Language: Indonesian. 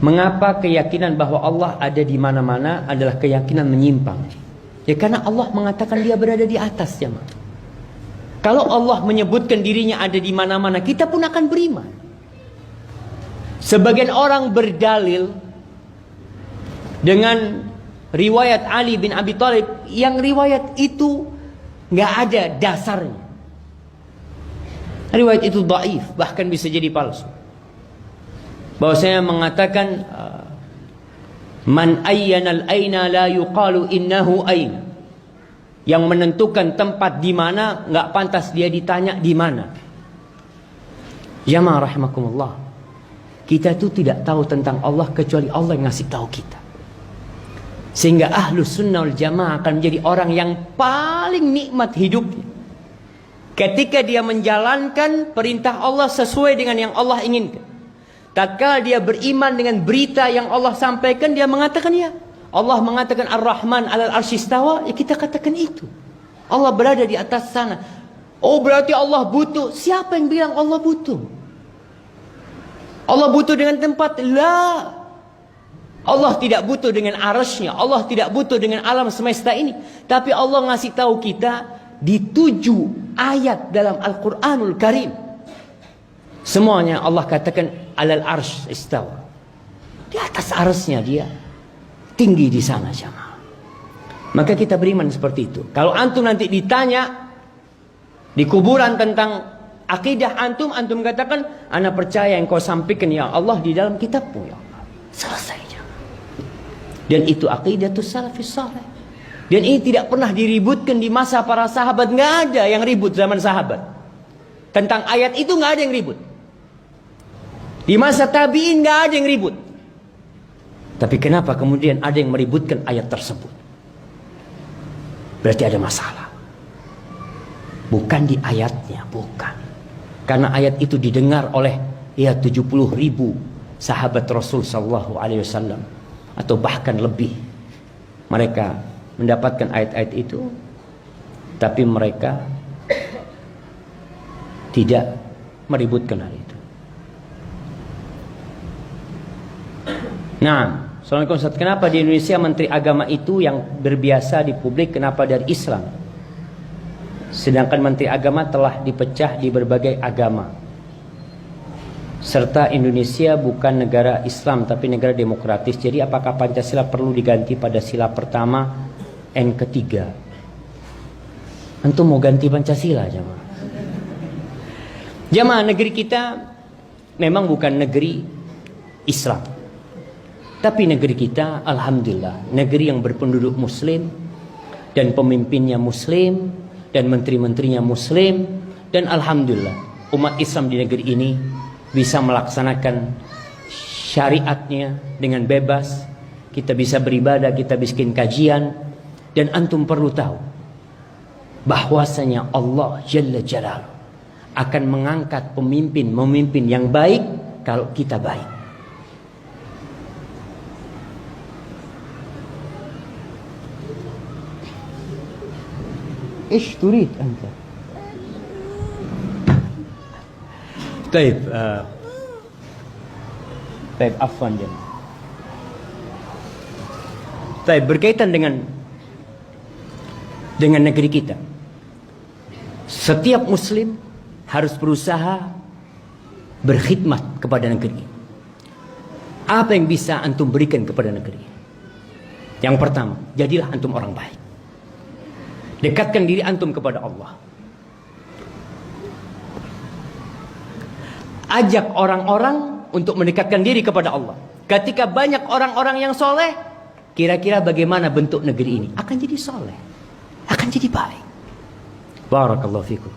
Mengapa keyakinan bahwa Allah ada di mana-mana adalah keyakinan menyimpang? Ya karena Allah mengatakan dia berada di atas, jemaah. Kalau Allah menyebutkan dirinya ada di mana-mana, kita pun akan beriman. Sebagian orang berdalil dengan riwayat Ali bin Abi Thalib yang riwayat itu nggak ada dasarnya. Riwayat itu dhaif, bahkan bisa jadi palsu. Bahwasanya mengatakan man ayyanal aina la yuqalu innahu aina. Yang menentukan tempat di mana nggak pantas dia ditanya di mana. Jamaah rahimakumullah. Kita itu tidak tahu tentang Allah kecuali Allah yang ngasih tahu kita. Sehingga ahlus sunnah wal jamaah akan menjadi orang yang paling nikmat hidupnya ketika dia menjalankan perintah Allah sesuai dengan yang Allah inginkan. Tatkala dia beriman dengan berita yang Allah sampaikan, dia mengatakan ya. Allah mengatakan Ar-Rahman 'alal arsy istawa, ya kita katakan itu. Allah berada di atas sana. Oh berarti Allah butuh. Siapa yang bilang Allah butuh? Allah butuh dengan tempat? La. Allah tidak butuh dengan arasnya. Allah tidak butuh dengan alam semesta ini. Tapi Allah ngasih tahu kita di 7 ayat dalam Al-Quranul Karim. Semuanya Allah katakan alal arsy istawa. Di atas arsy-nya dia. Tinggi di sana, jamaah. Maka kita beriman seperti itu. Kalau antum nanti ditanya di kuburan tentang akidah antum katakan, ana percaya yang kau sampaikan ya Allah di dalam kitabmu ya Allah. Selesai, jamaah. Dan itu aqidatus salafis saleh. Dan ini tidak pernah diributkan di masa para sahabat. Nggak ada yang ribut zaman sahabat. Tentang ayat itu nggak ada yang ribut. Di masa tabi'in nggak ada yang ribut. Tapi kenapa kemudian ada yang meributkan ayat tersebut? Berarti ada masalah. Bukan di ayatnya, bukan. Karena ayat itu didengar oleh 70.000 sahabat Rasul sallallahu alaihi wasallam atau bahkan lebih. Mereka mendapatkan ayat-ayat itu, tapi mereka tidak meributkan hal itu. Nah, assalamualaikum Ustaz. Kenapa di Indonesia menteri agama itu yang berbiasa di publik kenapa dari Islam? Sedangkan menteri agama telah dipecah di berbagai agama. Serta Indonesia bukan negara Islam tapi negara demokratis. Jadi apakah Pancasila perlu diganti pada sila pertama dan ketiga? Antum mau ganti Pancasila, jemaah? Jemaah, negeri kita memang bukan negeri Islam. Tapi negeri kita, alhamdulillah, negeri yang berpenduduk muslim dan pemimpinnya muslim dan menteri-menterinya muslim, dan alhamdulillah umat Islam di negeri ini bisa melaksanakan syariatnya dengan bebas. Kita bisa beribadah, kita bikin kajian, dan antum perlu tahu bahwasanya Allah Jalla Jalaluhu akan mengangkat pemimpin yang baik kalau kita baik. إيش تريد أنت؟ طيب طيب عفوا جل. طيب berkaitan dengan negeri kita. Setiap muslim harus berusaha berkhidmat kepada negeri. Apa yang bisa antum berikan kepada negeri? Yang pertama, jadilah antum orang baik. Dekatkan diri antum kepada Allah. Ajak orang-orang untuk mendekatkan diri kepada Allah. Ketika banyak orang-orang yang soleh, kira-kira bagaimana bentuk negeri ini? Akan jadi soleh, akan jadi baik. Barakallahu fikum.